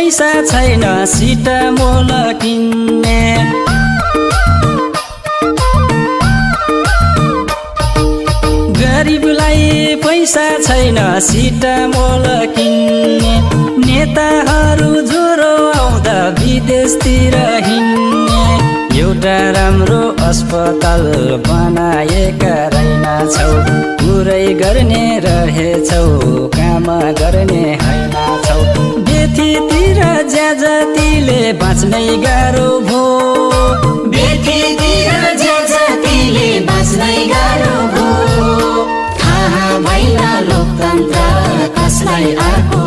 पैसा छैन सिट मोल किन्ने। गरिबलाई पैसा छैन सिट मोल किन्ने। नेताहरू ज्वरो आउँदा विदेशतिर हिँड्ने। एउटा राम्रो अस्पताल बनाएका रहेनछौ, पुरै गर्ने रहेछौ, काम गर्ने हैनछौ। बेथीतिर ज्याजतीले बाँच्नै गाह्रो भो, बेथीतिर ज्याजतीले बाँच्नै गाह्रो भो। थाहा भएन लोकतन्त्र कसलाई आएको